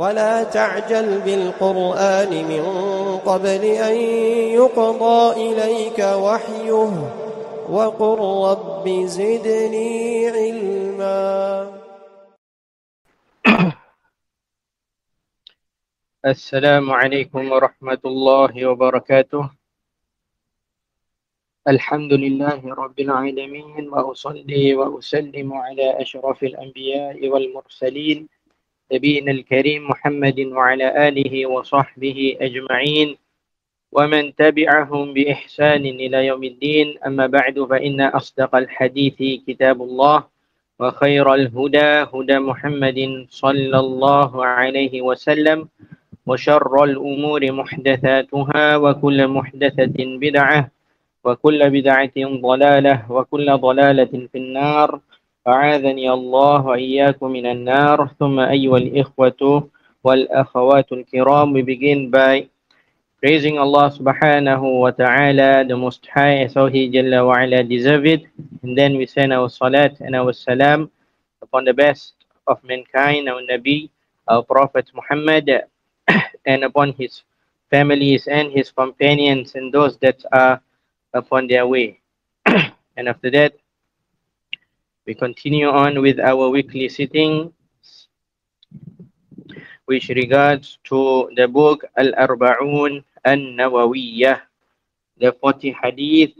ولا تعجل بالقرآن من قبل أن يقضى إليك وحيه وقل رب زدني علما. السلام عليكم ورحمة الله وبركاته. الحمد لله رب العالمين، وأصلي وأسلم على أشرف الأنبياء والمرسلين نبينا الكريم محمد وعلى آله وصحبه أجمعين ومن تبعهم بإحسان إلى يوم الدين. أما بعد، فإن أصدق الحديث كتاب الله، وخير الهدى هدى محمد صلى الله عليه وسلم، وشر الأمور محدثاتها، وكل محدثة بدعة، وكل بدعة ضلالة، وكل ضلالة في النار. أعاذني الله وإياكم من النار. ثم أيها الإخوة والأخوات الكرام, we begin by praising Allah subhanahu wa ta'ala, the Most High, as He Jalla wa ala deserve it. And then we send our salat and our salam upon the best of mankind, our Nabi, our Prophet Muhammad, and upon his families and his companions and those that are upon their way. And after that, we continue on with our weekly sitting, which regards to the book Al-Arba'un An-Nawawiyyah, the 40 hadith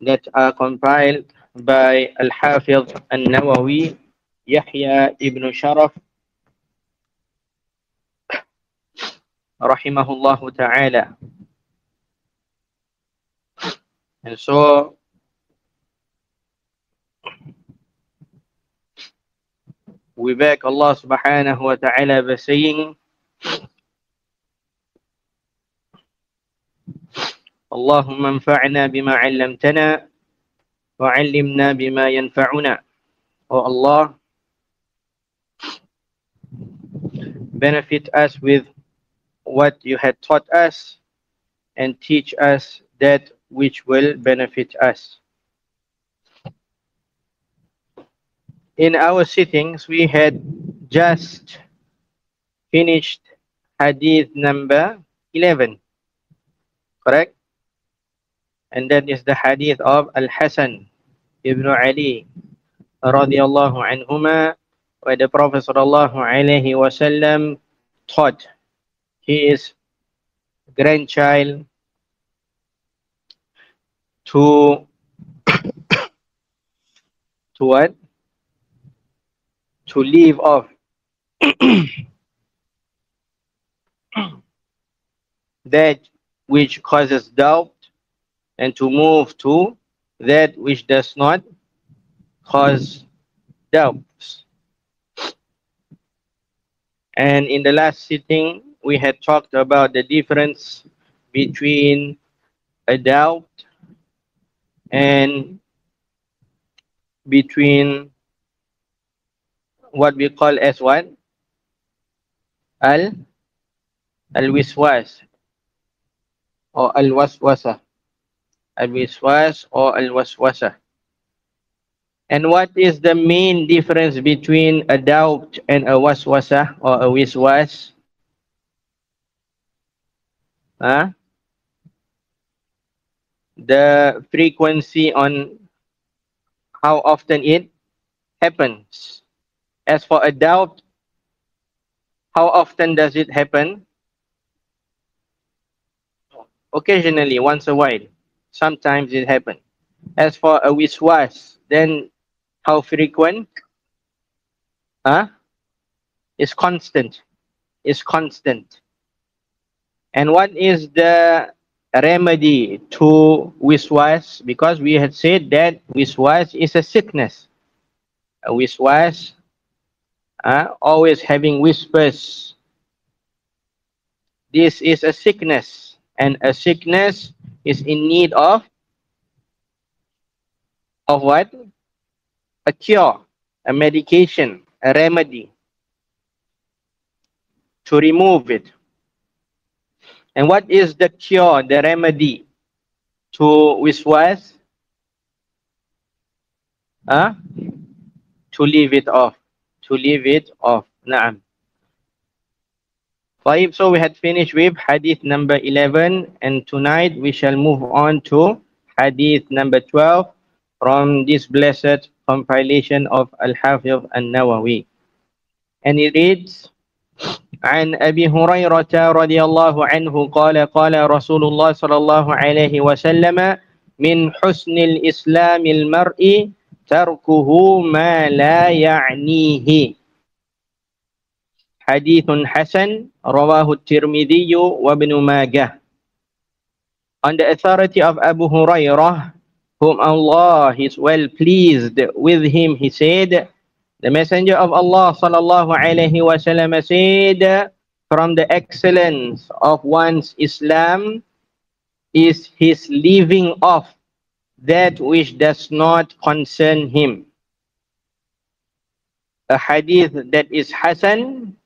that are compiled by Al-Hafiz An-Nawawi, Yahya ibn Sharaf, rahimahullahu ta'ala. And so, we beg Allah subhanahu wa ta'ala by saying, Allahumma anfa'na bima 'allamtana wa 'allimna bima yanfa'una. O Allah, benefit us with what you had taught us and teach us that which will benefit us. In our sittings, we had just finished hadith number 11, correct? And that is the hadith of Al-Hasan ibn Ali radiyallahu anhuma, where the Prophet sallallahu alaihi wasallam taught his grandchild to what? To leave off that which causes doubt and to move to that which does not cause doubts. And in the last sitting, we had talked about the difference between a doubt and between what we call as what? Al-wiswas or al-waswasa. Al-wiswas or al-waswasa. And what is the main difference between a doubt and a waswasa or a wiswas? The frequency on how often it happens. As for a doubt, how often does it happen? Occasionally, once a while. Sometimes it happens. As for a wiswas, then how frequent? It's constant. It's constant. And what is the remedy to wiswas? Because we had said that wiswas is a sickness. A wiswas, always having whispers. This is a sickness, and a sickness is in need of what? A cure, a medication, a remedy to remove it. And what is the cure, the remedy to wiswas? To leave it off. To leave it off. Naam. طيب, so we had finished with hadith number 11, and tonight we shall move on to hadith number 12 from this blessed compilation of Al-Hafiz An-Nawawi. And it reads, عن أبي هريرة رضي الله عنه قال قال رسول الله صلى الله عليه وسلم من حسن الإسلام المرء تركه ما لا يعنيه. حديث حسن رواه الترمذي وابن ماجه. On the authority of Abu Hurairah, whom Allah is well pleased with him, he said, the Messenger of Allah sallallahu alaihi wasallam said, from the excellence of one's Islam is his leaving off that which does not concern him. A hadith that is Hasan,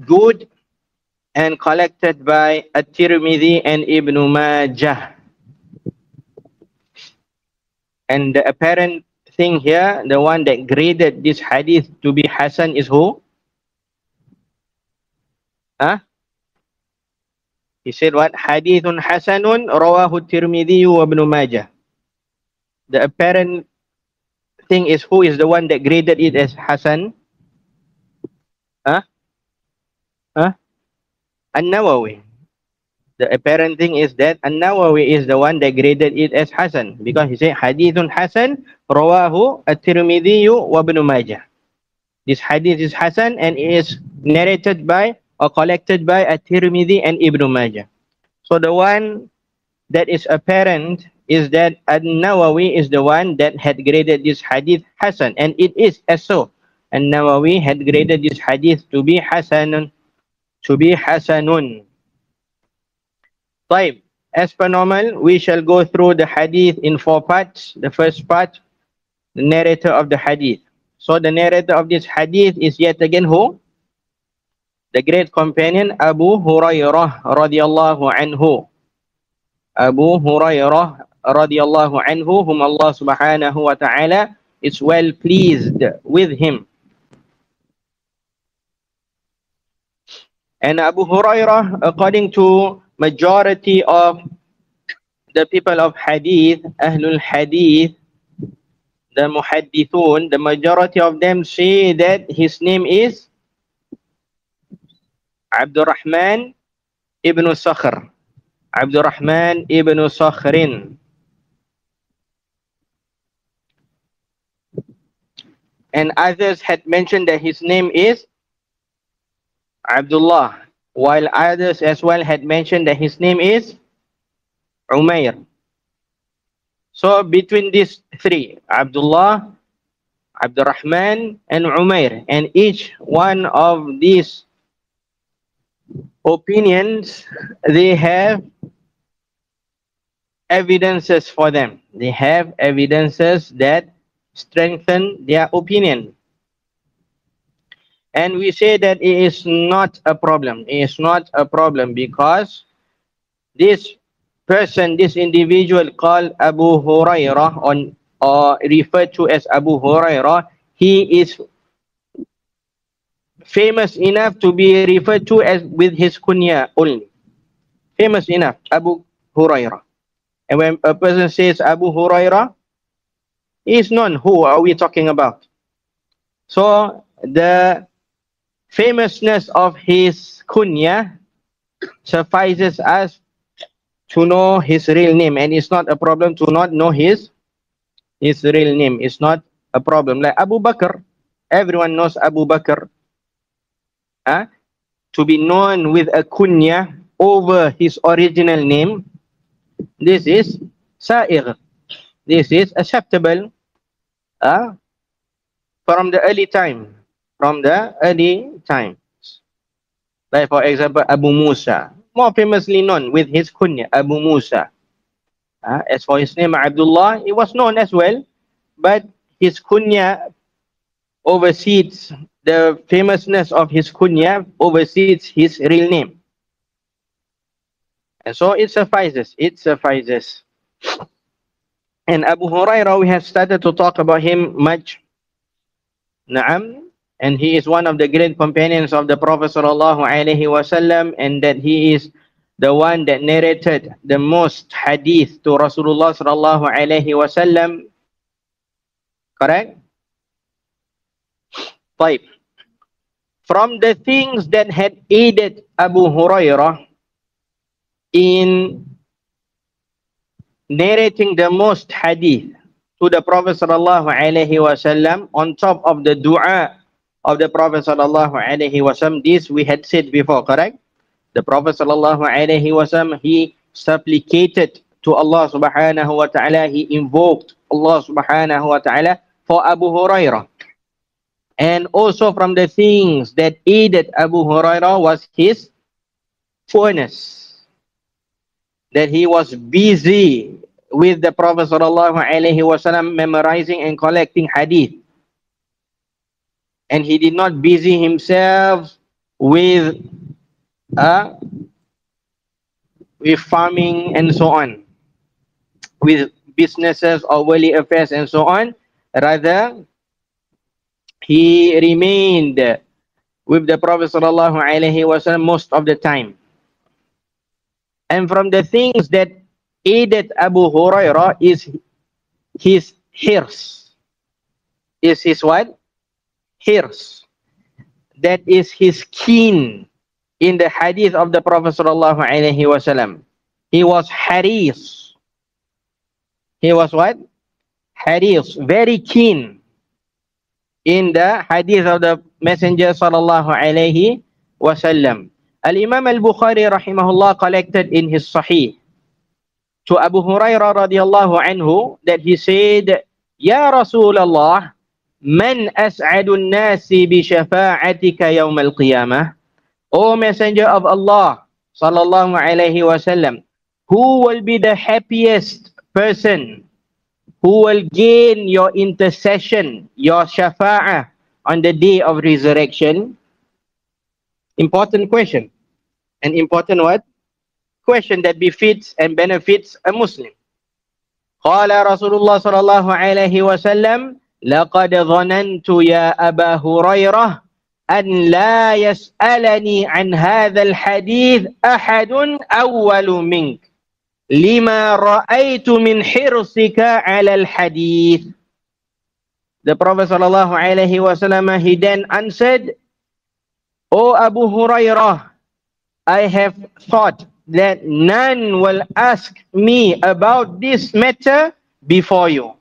good, and collected by At-Tirmidhi and Ibn Majah. And the apparent thing here, the one that graded this hadith to be Hasan is who? Huh? He said what? Hadithun Hasanun rawahu Tirmidhi wa Ibn Majah. The apparent thing is who is the one that graded it as Hasan? Huh? Huh? An-Nawawi. The apparent thing is that An-Nawawi is the one that graded it as Hasan, because he said Hadithun Hasan rawahu At-Tirmidhi wa Ibn Majah. This hadith is Hasan and is narrated by or collected by At-Tirmidhi and Ibn Majah. So the one that is apparent is that An-Nawawi is the one that had graded this hadith Hasan, and it is as so. An-Nawawi had graded this hadith to be Hasanun. طيب, as per normal, we shall go through the hadith in 4 parts. The first part, the narrator of the hadith. So the narrator of this hadith is yet again who? The great companion Abu Hurairah radiyallahu anhu. Abu Hurairah radiyallahu anhu, whom Allah subhanahu wa ta'ala is well pleased with him. And Abu Hurairah, according to majority of the people of hadith, Ahlul Hadith, the Muhaddithun, the majority of them say that his name is Abdurrahman ibn Sakhr. Abdurrahman ibn Sakhrin. And others had mentioned that his name is Abdullah, while others as well had mentioned that his name is Umair. So between these three, Abdullah, Abdurrahman, and Umair, and each one of these opinions, they have evidences for them. They have evidences that strengthen their opinion. And we say that it is not a problem. It is not a problem because this person, this individual called Abu Hurairah, or referred to as Abu Hurairah, he is famous enough to be referred to as with his kunya only. Famous enough, Abu Hurairah. And when a person says Abu Hurairah, he is known. Who are we talking about? So the famousness of his kunya suffices us to know his real name, and it's not a problem to not know his real name. It's not a problem. Like Abu Bakr, everyone knows Abu Bakr. To be known with a kunya over his original name, this is sa'ir. This is acceptable from the early time. From the early times. Like for example, Abu Musa, more famously known with his kunya, Abu Musa. As for his name, Abdullah, he was known as well, but his kunya oversees, the famousness of his kunya oversees his real name. And so it suffices, And Abu Hurairah, we have started to talk about him much. Naam. and he is one of the great companions of the Prophet sallallahu alaihi wasallam, and that he is the one that narrated the most hadith to Rasulullah sallallahu alaihi wasallam. Correct? Right. From the things that had aided Abu Hurairah in narrating the most hadith to the Prophet sallallahu alaihi wasallam, on top of the dua of the Prophet sallallahu alaihi wasallam, this we had said before, correct? The Prophet sallallahu alaihi wasallam, he supplicated to Allah subhanahu wa ta'ala, he invoked Allah subhanahu wa ta'ala for Abu Hurairah. And also from the things that aided Abu Hurairah was his poorness, that he was busy with the Prophet sallallahu alaihi wasallam memorizing and collecting hadith, and he did not busy himself with farming and so on, with businesses or worldly affairs and so on. Rather, he remained with the Prophet sallallahu alaihi wasallam most of the time. And from the things that aided Abu Hurairah is his hirs. Is his what? Hirs. That is his keen in the hadith of the Prophet sallallahu alaihi wasallam. He was haris. He was what? Haris, very keen in the hadith of the Messenger sallallahu alaihi wasallam. Al-Imam al-Bukhari rahimahullah collected in his Sahih to Abu Hurairah radiyallahu anhu that he said, Ya Rasulullah, man as'adun nasi bi syafa'atika yawm al-qiyamah? O Messenger of Allah sallallahu alaihi wasallam, who will be the happiest person who will gain your intercession, your shafa'ah on the day of resurrection? Important question. An important what? Question that befits and benefits a Muslim. Qala Rasulullah sallallahu alaihi wasallam, laqad dhanantu ya Aba Hurairah an la yas'alani an hadha al-hadith ahadun awwalu mink lima ra'aitu min hirsika 'ala al-hadith. The Prophet sallallahu alaihi wasallam, he then answered, O Abu Hurairah, I have thought that none will ask me about this matter before you,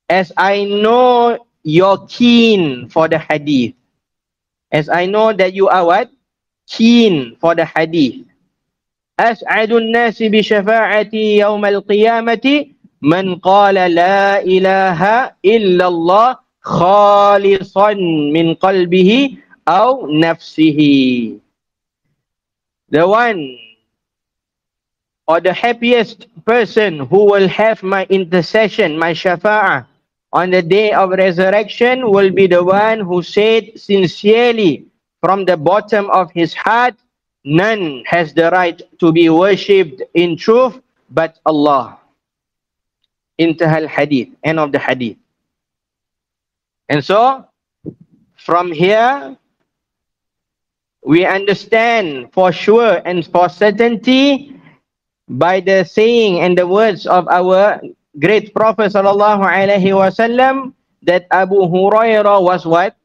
as I know you're keen for the hadith. As I know that you are what? Keen for the hadith. As'adun nasi bi syafa'ati yawm al-qiyamati man qala la ilaha illallah khalisan min qalbihi aw nafsihi. The one or the happiest person who will have my intercession, my shafa'ah on the day of resurrection will be the one who said sincerely from the bottom of his heart, none has the right to be worshipped in truth but Allah. Intahal hadith, end of the hadith. And so, from here, we understand for sure and for certainty by the saying and the words of our great Prophet sallallahu alaihi wasallam that Abu Hurairah was what?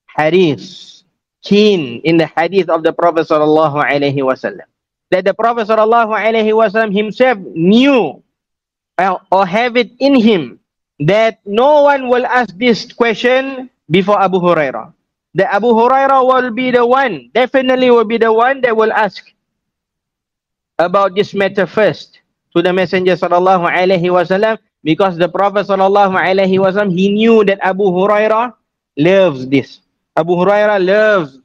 Haris, keen in the hadith of the Prophet sallallahu alaihi wasallam. That the Prophet sallallahu alaihi wasallam himself knew or have it in him that no one will ask this question before Abu Hurairah. That Abu Hurairah will be the one, definitely will be the one that will ask about this matter first to the Messenger sallallahu alaihi wasallam, because the Prophet sallallahu alaihi wasallam, he knew that Abu Hurairah loves this. Abu Hurairah loves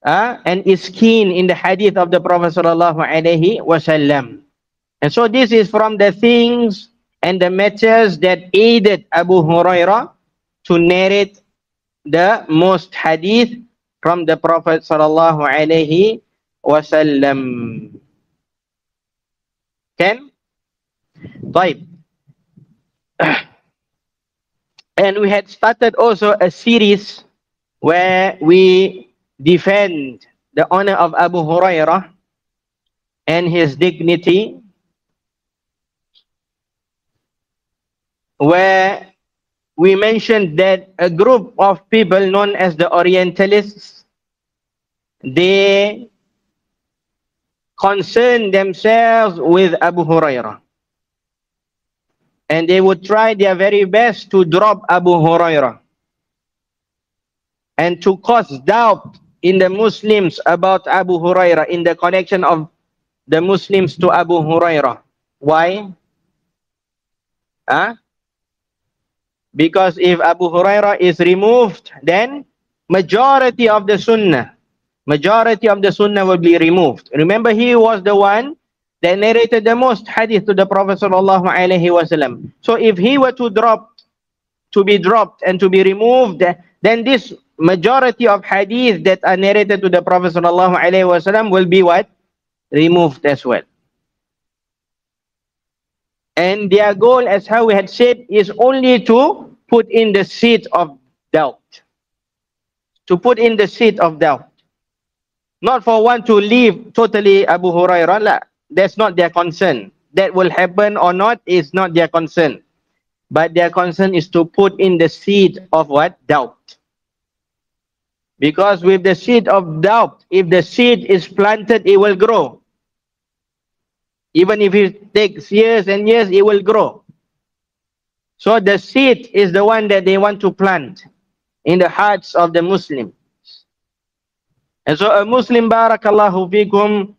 and is keen in the hadith of the Prophet sallallahu alaihi wasallam. And so this is from the things and the matters that aided Abu Hurairah to narrate the most hadith from the Prophet sallallahu alaihi wasallam. Can? Right. And we had started also a series where we defend the honor of Abu Hurairah and his dignity, where we mentioned that a group of people known as the Orientalists, they concern themselves with Abu Hurairah. And they would try their very best to drop Abu Hurairah and to cause doubt in the Muslims about Abu Hurairah, in the connection of the Muslims to Abu Hurairah. Why? Because if Abu Hurairah is removed, then majority of the Sunnah will be removed. Remember, he was the one that narrated the most hadith to the Prophet sallallahu alaihi wasallam. So if he were to be dropped and to be removed, then this majority of hadith that are narrated to the Prophet sallallahu alaihi wasallam will be what? Removed as well. And their goal, as how we had said, is only to put in the seed of doubt. To put in the seed of doubt. Not for one to leave totally Abu Hurairah. La. That's not their concern. That will happen or not is not their concern. But their concern is to put in the seed of what? Doubt. Because with the seed of doubt, if the seed is planted, it will grow. Even if it takes years and years, it will grow. So the seed is the one that they want to plant in the hearts of the Muslims. And so a Muslim, barakallahu fikum,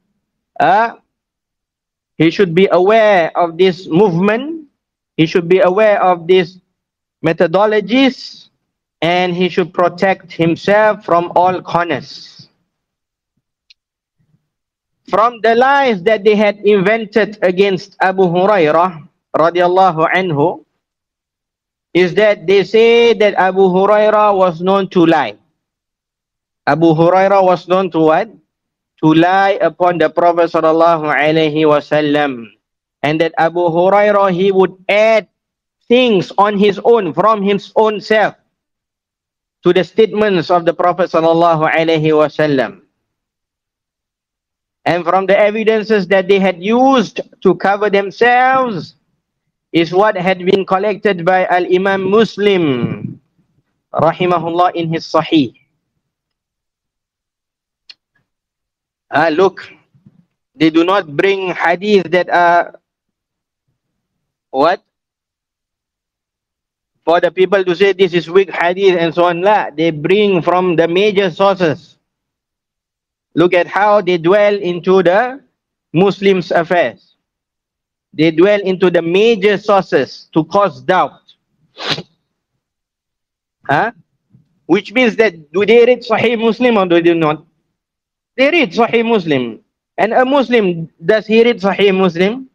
he should be aware of this movement. He should be aware of these methodologies, and he should protect himself from all corners. From the lies that they had invented against Abu Hurairah radiallahu anhu is that they say that Abu Hurairah was known to lie. Abu Hurairah was known to what? To lie upon the Prophet sallallahu alaihi wasallam. And that Abu Hurairah, he would add things on his own, from his own self, to the statements of the Prophet sallallahu alaihi wasallam. And from the evidences that they had used to cover themselves is what had been collected by Al-Imam Muslim rahimahullah in his Sahih. Look, they do not bring hadith that are what? For the people to say this is weak hadith and so on. La, they bring from the major sources. Look at how they dwell into the Muslims' affairs. They dwell into the major sources to cause doubt. Which means that, do they read Sahih Muslim or do they not? They read Sahih Muslim. And a Muslim, does he read Sahih Muslim?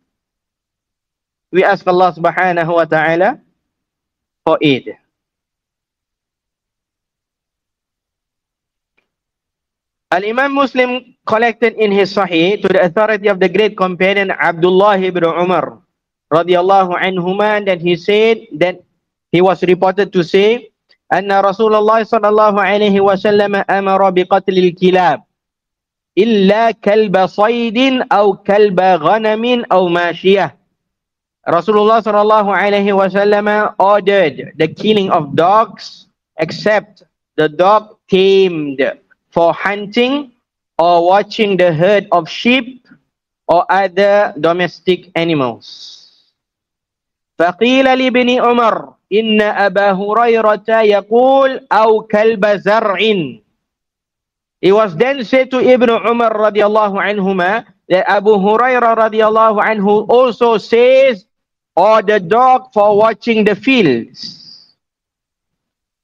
We ask Allah subhanahu wa ta'ala for aid. Al-Imam Muslim collected in his Sahih to the authority of the great companion Abdullah ibn Umar radiyallahu anhuma, that he said that he was reported to say, Anna Rasulullah sallallahu alayhi wa sallam amara biqatlil kilab illa kalba saydin aw kalba ghanamin aw mashiyah. Rasulullah sallallahu alayhi wa sallam ordered the killing of dogs except the dog tamed for hunting or watching the herd of sheep or other domestic animals. فَقِيلَ لِبْنِ عُمَرٍ إِنَّ أَبَا هُرَيْرَةَ يَقُولُ أَوْ كَلْبَ زَرْعٍ. It was then said to Ibn Umar radiallahu anhuma that Abu Hurairah radiallahu anhu also says, or the dog for watching the fields.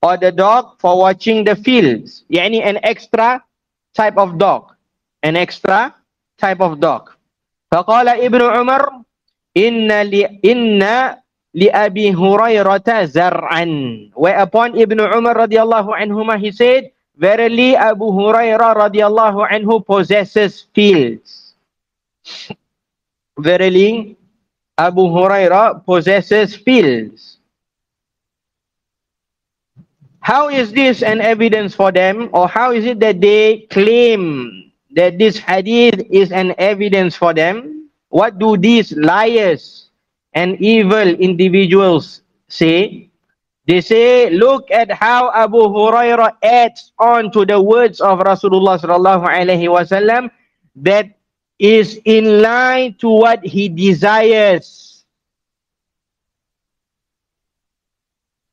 Or the dog for watching the fields. Yani an extra type of dog. An extra type of dog. فقال ابن عمر إن لأبي هريرة زرعا. Whereupon Ibn Umar radiallahu anhuma, he said, verily Abu Hurairah radiallahu anhu possesses fields. Verily Abu Hurairah possesses fields. How is this an evidence for them, or how is it that they claim that this hadith is an evidence for them? What do these liars and evil individuals say? They say, look at how Abu Hurairah adds on to the words of Rasulullah sallallahu alaihi wasallam that is in line to what he desires.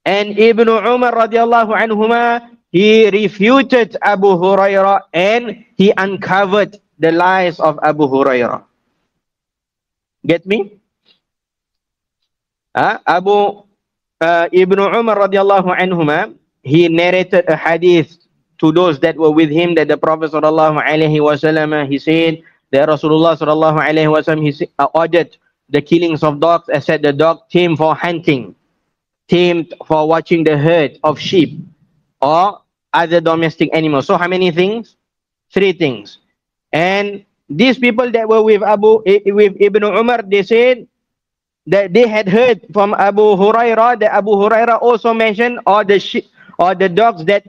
And Ibn Umar radiallahu anhuma, he refuted Abu Hurairah and he uncovered the lies of Abu Hurairah. Get me? Ibn Umar radiallahu anhuma, he narrated a hadith to those that were with him that the Prophet sallallahu alaihi wasallam, he said that Rasulullah sallallahu alaihi wasallam, he ordered the killings of dogs, as said the dog tamed for hunting, tamed for watching the herd of sheep or other domestic animals. So how many things? 3 things. And these people that were with Ibn Umar, they said that they had heard from Abu Hurairah that Abu Hurairah also mentioned or the sheep or the dogs that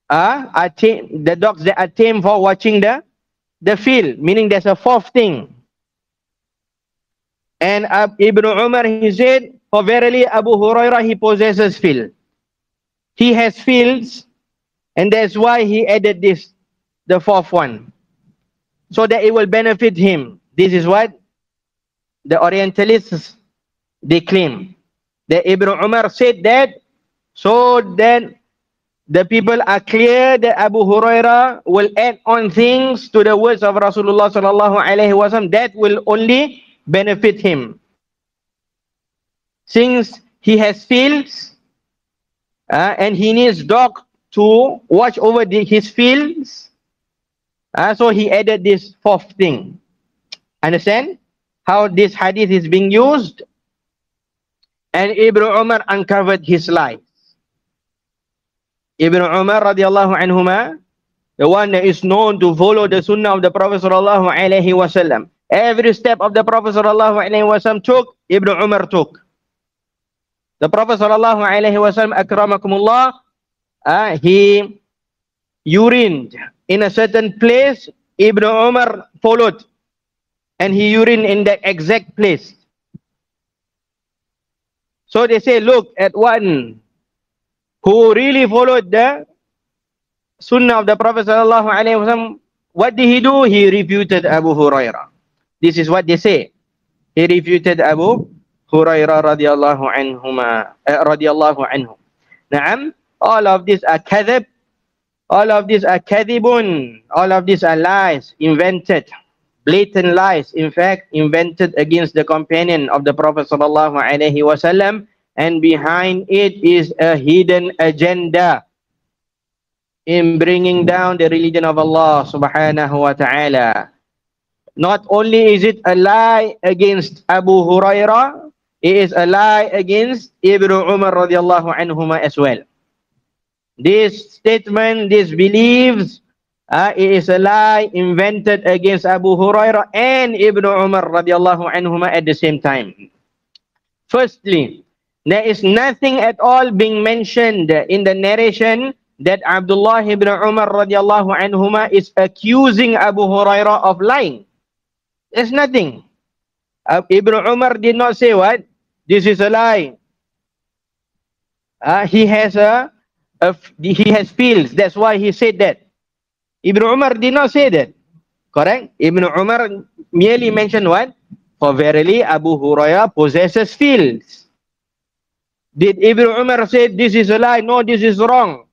are tamed for watching the field, meaning there's a 4th thing. And Ibn Umar, he said, for verily Abu Hurairah, he possesses field. He has fields, and that's why he added this, the 4th one, so that it will benefit him. This is what the Orientalists, they claim. That Ibn Umar said that, so then the people are clear that Abu Hurairah will add on things to the words of Rasulullah sallallahu alaihi wasallam that will only benefit him. Since he has fields and he needs dog to watch over his fields, so he added this 4th thing. Understand how this hadith is being used? And Ibn Umar uncovered his lies. Ibn Umar radiallahu anhuma, the one that is known to follow the sunnah of the Prophet sallallahu alaihi wasallam. Every step of the Prophet sallallahu alaihi wasallam took, Ibn Umar took. The Prophet sallallahu alaihi wasallam, akramakumullah, he urined in a certain place, Ibn Umar followed, and he urined in that exact place. So they say, look at one who really followed the sunnah of the Prophet sallallahu alaihi wasallam. What did he do? He refuted Abu Hurairah. This is what they say. He refuted Abu Hurairah radiyallahu anhu. Naam, all of these are kadhib, all of these are kadhibun, all of these are lies, invented, blatant lies, in fact, invented against the companion of the Prophet sallallahu alaihi wasallam, and behind it is a hidden agenda in bringing down the religion of Allah subhanahu wa ta'ala. Not only is it a lie against Abu Hurairah, it is a lie against Ibn Umar radiallahu anhuma as well. This statement, these beliefs, it is a lie invented against Abu Hurairah and Ibn Umar radiallahu anhuma at the same time. Firstly, there is nothing at all being mentioned in the narration that Abdullah ibn Umar radiallahu anhuma is accusing Abu Hurairah of lying. There's nothing. Ibn Umar did not say what? This is a lie. He has fields. That's why he said that. Ibn Umar did not say that. Correct? Ibn Umar merely mentioned what? For verily Abu Hurairah possesses fields. Did Ibn Umar say this is a lie? No, this is wrong.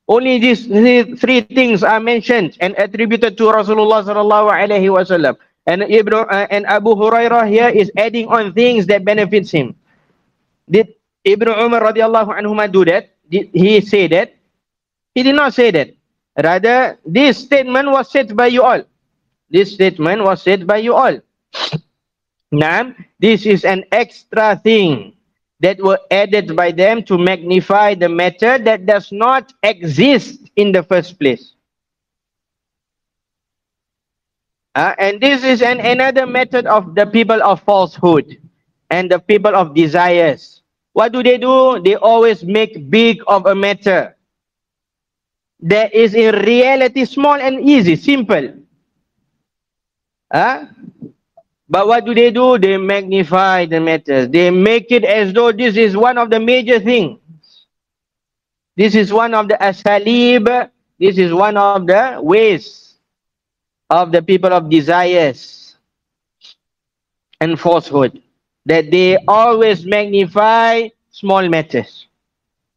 Only these 3 things are mentioned and attributed to Rasulullah sallallahu alaihi wasallam. And Abu Hurairah here is adding on things that benefits him. Did Ibn Umar radiallahu anhuma do that? Did he say that? He did not say that. Rather, this statement was said by you all. This statement was said by you all. Now, this is an extra thing that were added by them to magnify the matter that does not exist in the first place. And this is another method of the people of falsehood and the people of desires. What do? They always make big of a matter. that is in reality small and easy, simple. But what do? They magnify the matters. They make it as though this is one of the major things. This is one of the asalib. This is one of the ways of the people of desires and falsehood. That they always magnify small matters.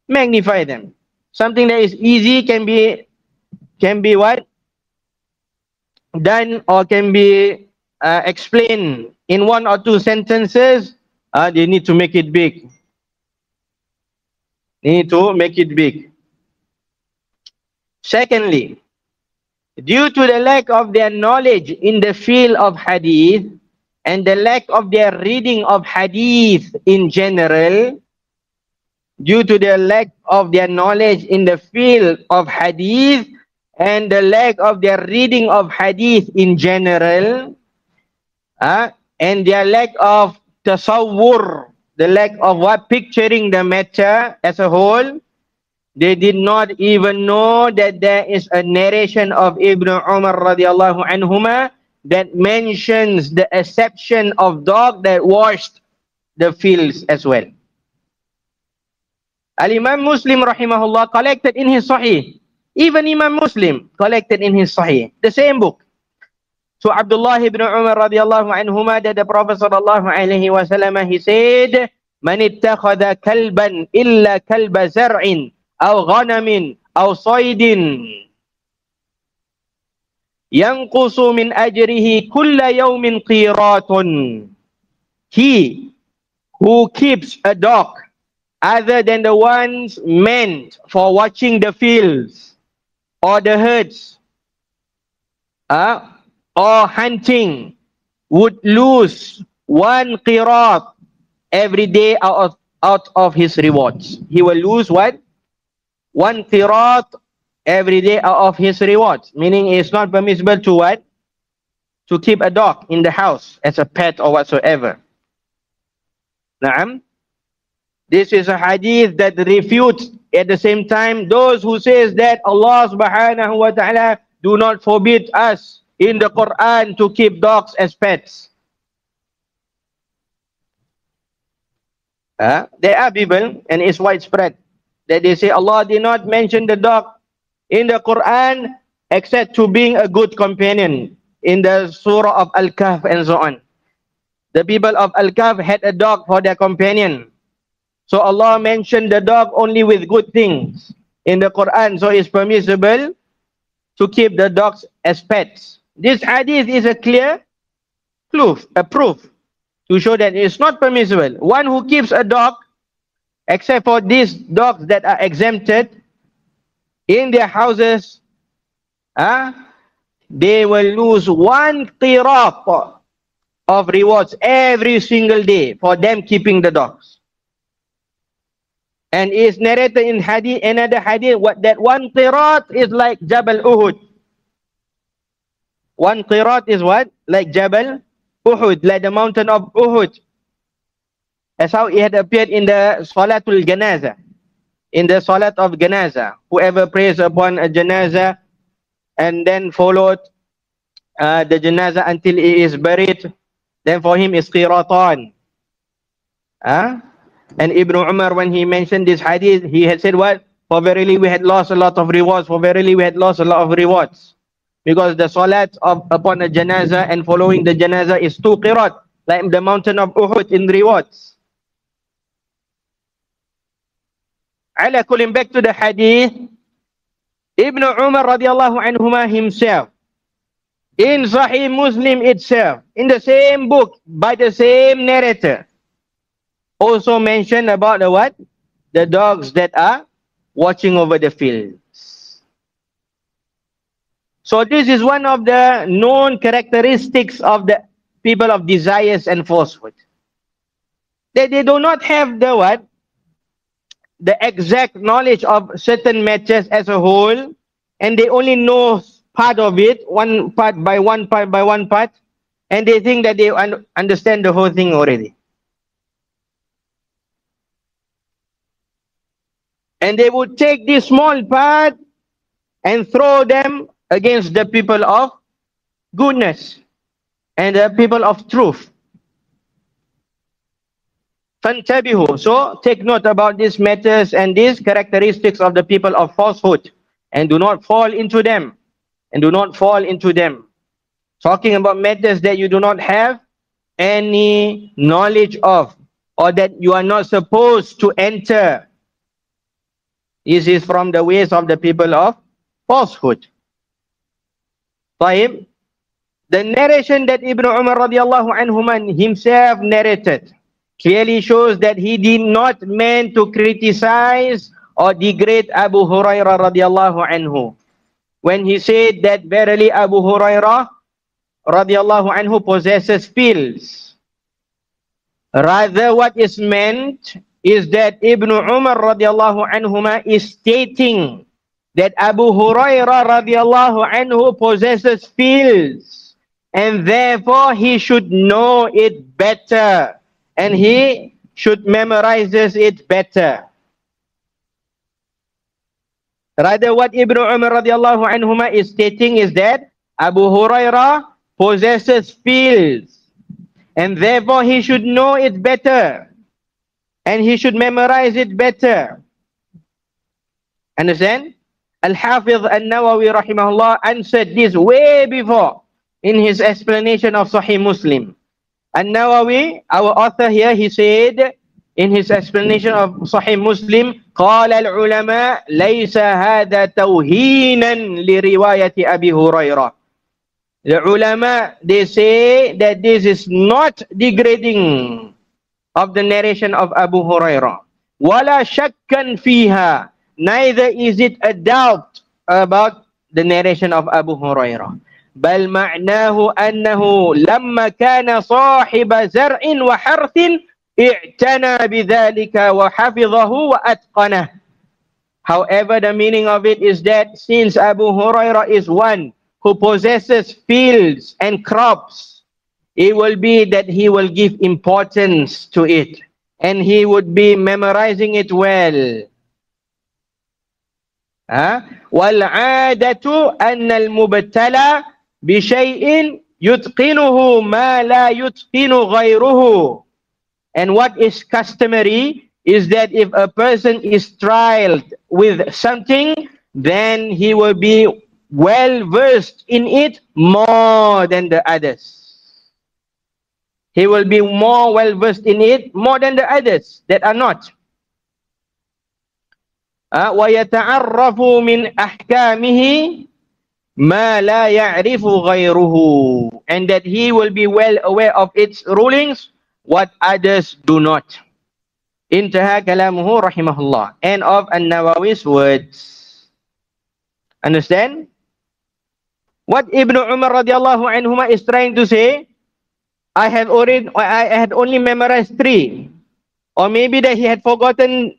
Magnify them. Something that is easy can be what? Done or can be explained in one or two sentences. They need to make it big. They need to make it big. Secondly, due to the lack of their knowledge in the field of hadith and the lack of their reading of hadith in general, due to the lack of their knowledge in the field of hadith and the lack of their reading of hadith in general, and their lack of tasawwur, the lack of what? Picturing the matter as a whole, they did not even know that there is a narration of Ibn Umar radiallahu anhuma that mentions the exception of dog that washed the fields as well. Al-Imam Muslim rahimahullah collected in his Sahih. Even Imam Muslim collected in his Sahih. The same book. So Abdullah ibn Umar radiallahu anhuma, that the Prophet sallallahu alayhi wa sallam, he said, Man ittakhadha kalban illa kalba zar'in aw ghanamin aw saydin yanqusu min ajrihi kulla yawmin qiratun. He who keeps a dog other than the ones meant for watching the fields or the herds or hunting would lose one qirat every day out of his rewards. He will lose what? One qirat every day out of his rewards. Meaning it's not permissible to what? To keep a dog in the house as a pet or whatsoever. Naam. This is a hadith that refutes at the same time those who says that Allah subhanahu wa ta'ala do not forbid us in the Quran to keep dogs as pets. There are people, and it's widespread, that they say Allah did not mention the dog in the Quran except to being a good companion in the Surah of Al-Kahf and so on. The people of Al-Kahf had a dog for their companion. So Allah mentioned the dog only with good things in the Quran. So it's permissible to keep the dogs as pets. This hadith is a clear proof to show that it's not permissible. One who keeps a dog, except for these dogs that are exempted in their houses, they will lose one qirat of rewards every single day for them keeping the dogs. And it's narrated in hadith, another hadith, that one qirat is like Jabal Uhud. One qirat is what? Like Jabal Uhud, like the mountain of Uhud. That's how it had appeared in the Salatul Janaza. In the Salat of Janaza. Whoever prays upon a Janaza and then followed the Janaza until it is buried, then for him is qiratan. And Ibn Umar, when he mentioned this hadith, he had said what? For verily we had lost a lot of rewards. For verily we had lost a lot of rewards. Because the salat upon a janaza and following the janaza is 2 qirat, like the mountain of Uhud in rewards. Ala kullim, back to the hadith. Ibn Umar radiallahu anhuma himself, in Sahih Muslim itself, in the same book, by the same narrator, also mentioned about the what? The dogs that are watching over the fields. So this is one of the known characteristics of the people of desires and falsehood. That they do not have the what? The exact knowledge of certain matters as a whole, and they only know part of it, one part by one part by one part, and they think that they understand the whole thing already. And they would take this small part and throw them against the people of goodness and the people of truth. فَانْتَبِهُ. So take note about these matters and these characteristics of the people of falsehood, and do not fall into them. And do not fall into them. Talking about matters that you do not have any knowledge of, or that you are not supposed to enter. This is from the ways of the people of falsehood. طيب. The narration that Ibn Umar radiallahu anhuma himself narrated clearly shows that he did not mean to criticize or degrade Abu Hurairah radiallahu anhu when he said that verily Abu Hurairah radiallahu anhu possesses pills. Rather, what is meant is that Ibn Umar radiallahu anhuma is stating that Abu Hurairah radiallahu anhu possesses pills, and therefore he should know it better, and he should memorize it better. Rather, what Ibn Umar radiallahu anhuma is stating is that Abu Hurairah possesses pills, and therefore he should know it better, and he should memorize it better. Understand? Al-Hafiz An-Nawawi rahimahullah answered this way before in his explanation of Sahih Muslim. An-Nawawi, our author here, he said in his explanation of Sahih Muslim, قال العلماء ليس هذا توهينا لرواية أبي هريرة. The ulama, they say that this is not degrading of the narration of Abu Hurairah. ولا شكا فيها. Neither is it a doubt about the narration of Abu Hurairah. بل معناه أنه لما كان صاحب زرع وحرث اعتنى بذلك وحفظه وأتقنه. However, the meaning of it is that since Abu Hurairah is one who possesses fields and crops, it will be that he will give importance to it, and he would be memorizing it well. وَالْعَادَةُ أَنَّ الْمُبْتَلَى بِشَيْءٍ يُتْقِنُهُ مَا لَا يُتْقِنُ غَيْرُهُ. And what is customary is that if a person is trialed with something, then he will be well versed in it more than the others. He will be more well versed in it more than the others that are not. وَيَتَعَرَّفُ مِنْ أَحْكَامِهِ مَا لَا يَعْرِفُ غَيْرُهُ. And that he will be well aware of its rulings, what others do not. Intaha kalamuhu rahimahullah. End of An-Nawawi's words. Understand? What Ibn Umar radiallahu anhuma is trying to say, I had only memorized 3. Or maybe that he had forgotten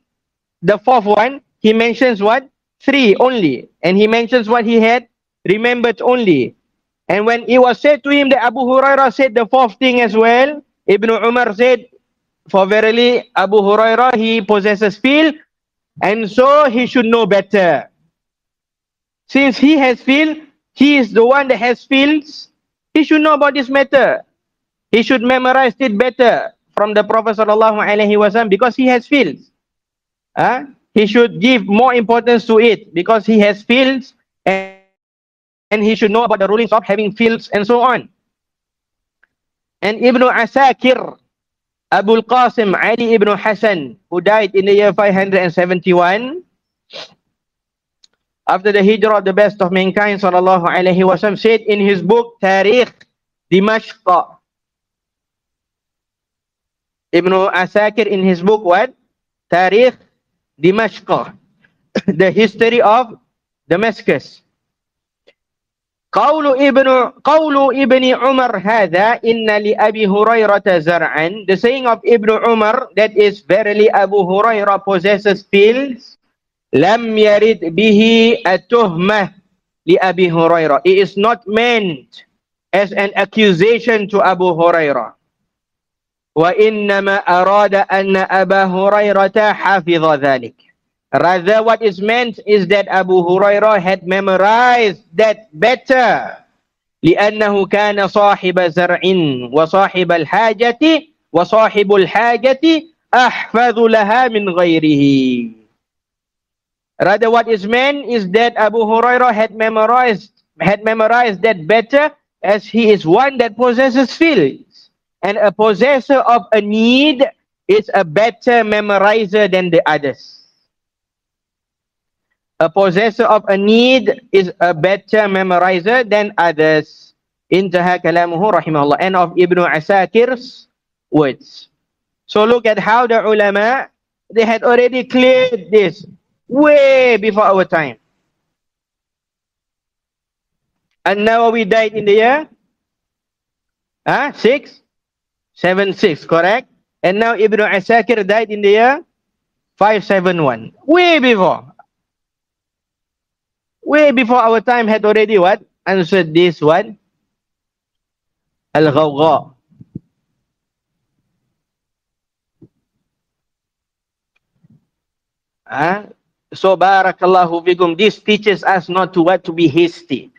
the 4th one. He mentions what? 3 only. And he mentions what he had remembered only. And when it was said to him that Abu Hurairah said the 4th thing as well, Ibn Umar said, for verily Abu Hurairah, he possesses feel, and so he should know better. Since he has feel, he is the one that has feels, he should know about this matter. He should memorize it better from the Prophet ﷺ because he has feels. He should give more importance to it because he has feels, and he should know about the rulings of having feels and so on. And Ibn Asakir, Abu al-Qasim Ali ibn Hasan, who died in the year 571, after the hijrah of the best of mankind, sallallahu alaihi wasallam, said in his book, Tarikh Dimashq. Ibn Asakir in his book, what? Tarikh Dimashq, the history of Damascus. قول ابن عمر هذا إن لأبي هريرة زرعا. The saying of Ibn Umar, that is verily Abu Hurairah possesses fields. لم يرد به التهمة لأبي هريرة. It is not meant as an accusation to Abu Hurairah. وإنما أراد أن أبا هريرة حفظ ذلك. Rather, what is meant is that Abu Hurairah had memorized that better. لأنه كان صاحب زرع وصاحب الحاجة وصاحب الحاجة أحفظ لها من غيره. Rather, what is meant is that Abu Hurairah had memorized that better, as he is one that possesses fields, and a possessor of a need is a better memorizer than the others. A possessor of a need is a better memorizer than others. Intaha kalamuhu rahimahullah. End of Ibn Asakir's words. So look at how the ulama, they had already cleared this way before our time. An-Nawawi died in the year 676, correct? And now Ibn Asakir died in the year 571. Way before. Way before our time had already what? Answered this one. Al-Ghawgha. So barakallahu fikum, this teaches us not to what? To be hasty.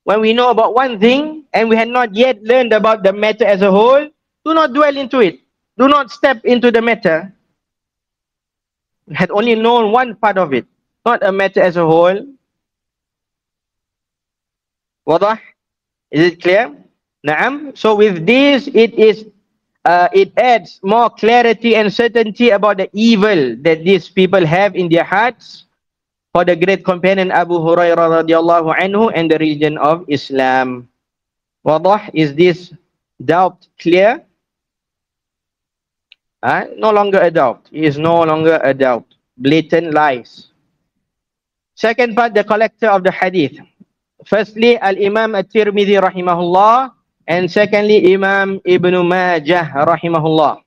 When we know about one thing and we had not yet learned about the matter as a whole, do not dwell into it. Do not step into the matter. We had only known one part of it, not a matter as a whole. Wadah? Is it clear? Naam. So with this, it adds more clarity and certainty about the evil that these people have in their hearts for the great companion Abu Hurairah radiallahu anhu and the religion of Islam. Wadah? Is this doubt clear? No longer a doubt. It is no longer a doubt. Blatant lies. Second part, the collector of the hadith. Firstly, Al-Imam At-Tirmidhi rahimahullah, and secondly, Imam Ibn Majah rahimahullah.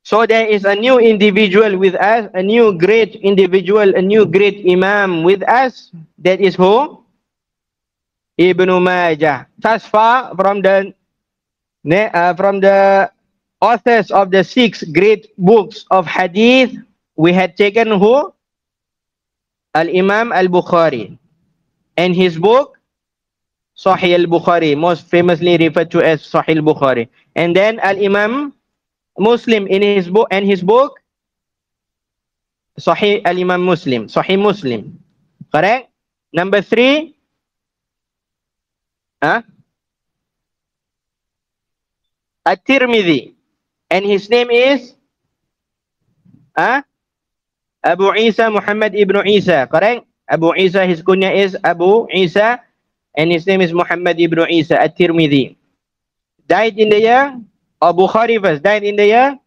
So there is a new individual with us, a new great individual, a new great Imam with us. That is who? Ibn Majah. Thus far, from the authors of the 6 great books of hadith, we had taken who? Al-Imam Al-Bukhari. And his book, Sahih Al-Bukhari, most famously referred to as Sahih Al-Bukhari. And then Al-Imam Muslim in his book, and his book, Sahih Al-Imam Muslim, Sahih Muslim. Correct? Number 3, At-Tirmidhi. And his name is Abu Isa Muhammad ibn Isa, correct? Abu Isa, his kunya is Abu Isa, and his name is Muhammad ibn Isa At-Tirmidhi. Died in the year, or Bukhari first, died in the year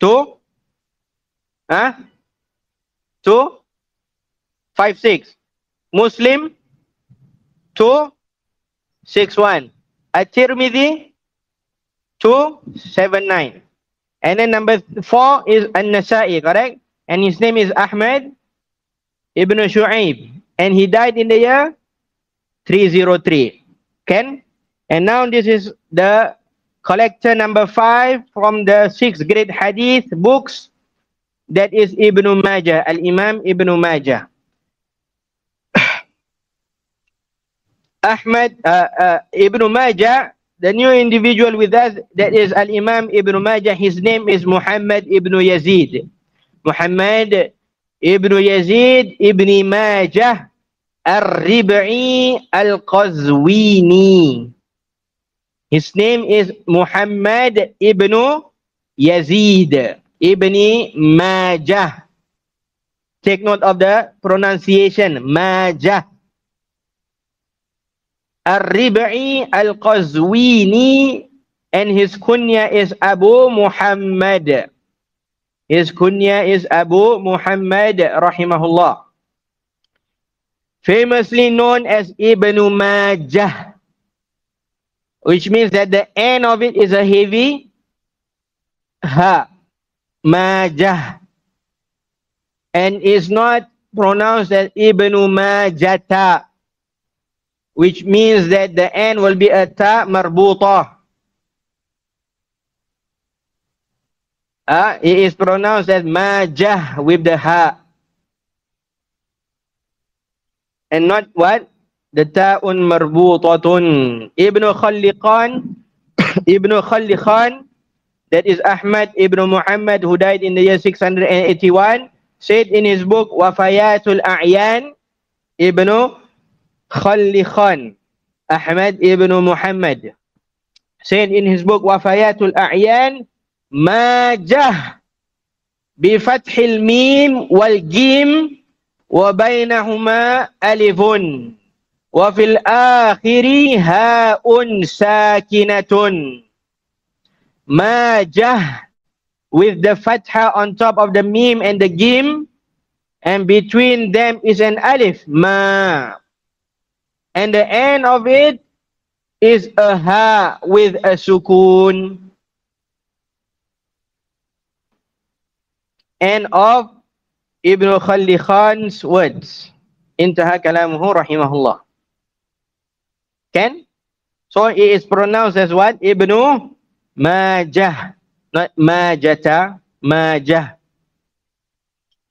256. Muslim 261. At-Tirmidhi 279. And then number 4 is An-Nasa'i, correct? And his name is Ahmad ibn Shu'aib. And he died in the year 303. Okay? And now this is the collector number 5 from the 6 great hadith books. That is Ibn Majah, Al-Imam Ibn Majah. Ibn Majah, the new individual with us, that is Al-Imam Ibn Majah, his name is Muhammad ibn Yazid. Muhammad ibn Yazid ibn Majah Ar-Rib'i Al-Qazwini. His name is Muhammad ibn Yazid ibn Majah. Take note of the pronunciation, Majah. Ar-Rib'i Al-Qazwini, and his kunya is Abu Muhammad. His kunya is Abu Muhammad rahimahullah. Famously known as Ibn Majah, which means that the end of it is a heavy ha, Majah, and is not pronounced as Ibn Majata, which means that the end will be a ta marbutah. It is pronounced as Majah with the ha. And not what? The ta'un marbutatun. Ibn Khalliqan, Ibn Khalliqan, that is Ahmad ibn Muhammad, who died in the year 681, said in his book Wafayatul A'yan, Ibn Khalliqan, Ahmad ibn Muhammad, said in his book Wafayatul A'yan, Majah bifathil mim wal jim wa bainahuma alifun wa fil akhiri ha'un sakinatun. Majah with the fatha on top of the mim and the jim, and between them is an alif, ma, and the end of it is a ha with a sukun. End of Ibn Khalliqan's words. Intaha kalamuhu rahimahullah. Can? So it is pronounced as what? Ibnu Majah, not Majata, Majah.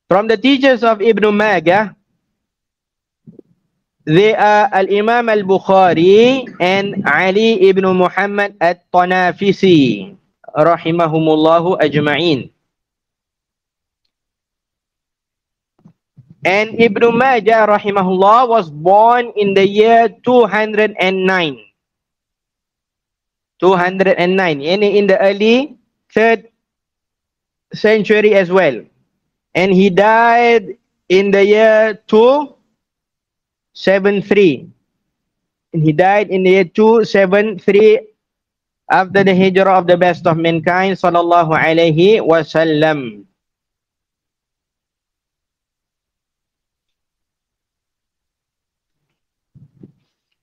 From the teachers of Ibn Majah, they are Al-Imam Al-Bukhari and Ali ibn Muhammad At-Tanafisi, rahimahumullahu ajma'in. And Ibn Majah rahimahullah was born in the year 209. 209, in the early 3rd century as well. And he died in the year 273. And he died in the year 273 after the hijrah of the best of mankind, sallallahu alayhi wasallam.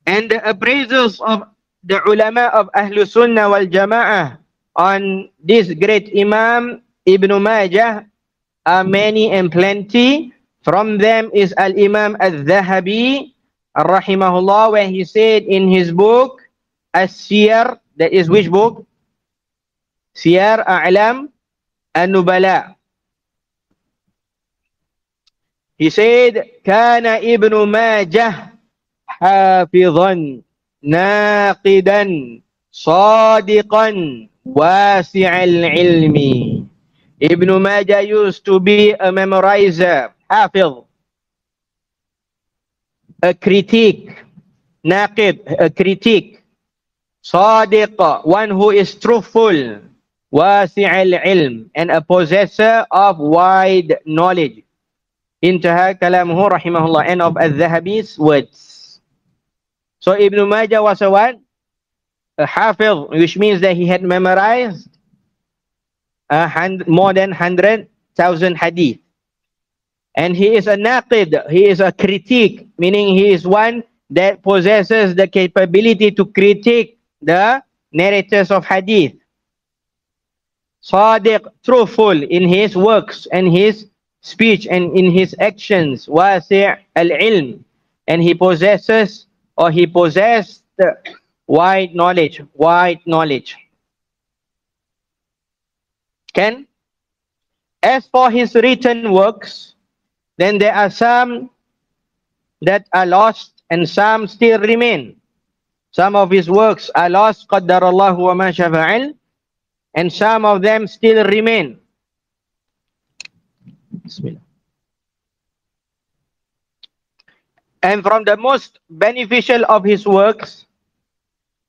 And the appraisals of the ulama of Ahlus Sunnah wal Jama'ah on this great Imam Ibn Majah are many and plenty. From them is Al-Imam Al-Dhahabi rahimahullah, when he said in his book As-Siyar, that is which book? Siyar A'lam An-Nubala. He said, Kana Ibn Majah hafidhan naqidan sadiqan wasi'al ilmi. Ibn Majah used to be a memorizer, hafiz, a critic, naqid, a critic, sadiq, one who is truthful, wasi'al ilm, and a possessor of wide knowledge. Intaha kalamuhu rahimahullah. End of Al-Dhahabi's words. So Ibn Majah was a what? A hafiz, which means that he had memorized more than 100,000 hadith. And he is a naqid, he is a critique, meaning he is one that possesses the capability to critique the narrators of hadith. Sadiq, truthful in his works and his speech and in his actions. Wasi' al-ilm, and he possesses, or he possessed, wide knowledge, Can? As for his written works, then there are some that are lost and some still remain. Some of his works are lost, qaddarallahu wa ma shafa'al, and some of them still remain. Bismillah. And from the most beneficial of his works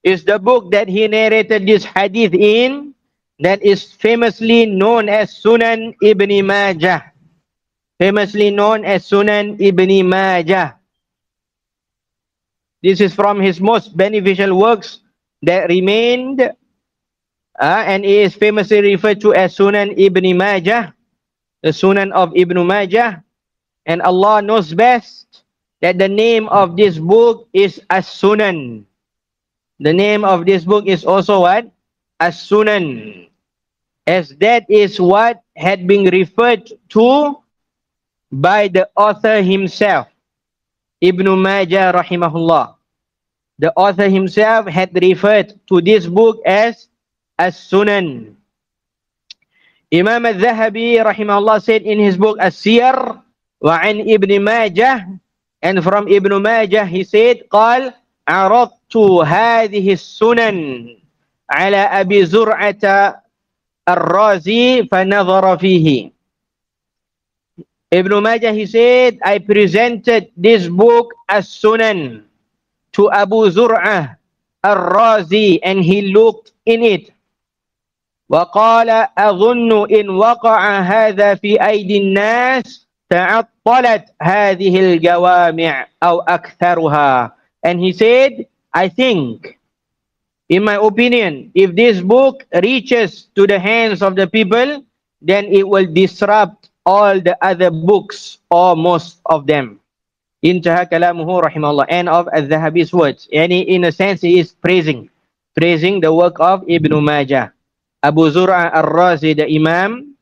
is the book that he narrated this hadith in, that is famously known as Sunan Ibn Majah. Famously known as Sunan Ibn Majah. This is from his most beneficial works that remained, and is famously referred to as Sunan Ibn Majah, the Sunan of Ibn Majah. And Allah knows best that the name of this book is As-Sunan. The name of this book is also what? As-Sunan. As that is what had been referred to by the author himself, Ibn Majah rahimahullah. The author himself had referred to this book as As-Sunan. Imam al-Dhahabi rahimahullah said in his book As-Siyar wa an Ibn Majah, and from Ibn Majah he said, قال عرضت هذه السنن على أبي زرعة الرازي فنظر فيه. Ibn Majah he said, I presented this book As-Sunan to Abu Zur'ah Ar-Razi and he looked in it. وقال أظن إن وقع هذا في أيدي الناس تعطلت هذه الجوامع أو أكثرها. And he said, I think, in my opinion, if this book reaches to the hands of the people, then it will disrupt all the other books or most of them. Intaha kalamuhu rahimahullah. End of al-Dhahabi's words. And in a sense, he is praising the work of Ibn Majah. Abu Zur'a al-Razi, the Imam,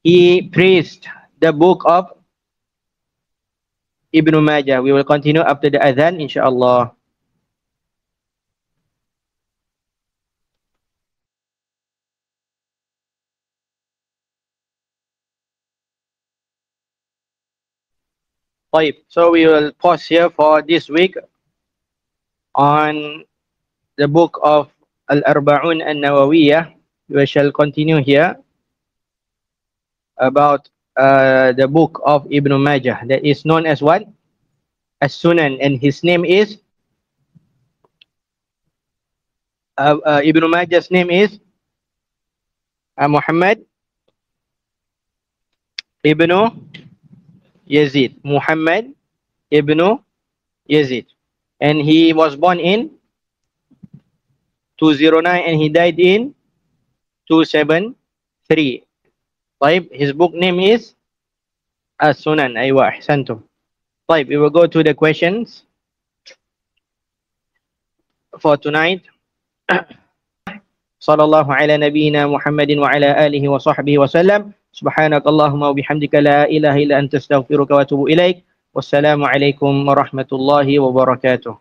he praised the book of Ibn Majah. We will continue after the adhan, insyaAllah. So we will pause here for this week on the book of Al-Arba'un An-Nawawiyah. We shall continue here about the book of Ibn Majah that is known as what? As-Sunan, and his name is Ibn Majah's name is Muhammad Ibn Yazid. Muhammad Ibn Yazid, and he was born in 209 and he died in 273. His book name is As-Sunan. Aywa, ahsantum. We will go to the questions for tonight. Sallallahu ala nabiyyina Muhammadin wa ala alihi wa sahbihi wa sallam. Subhanakallahumma wa bihamdika la ilaha illa anta astaghfiruka wa atubu ilaik. Wassalamu alaikum warahmatullahi wabarakatuh.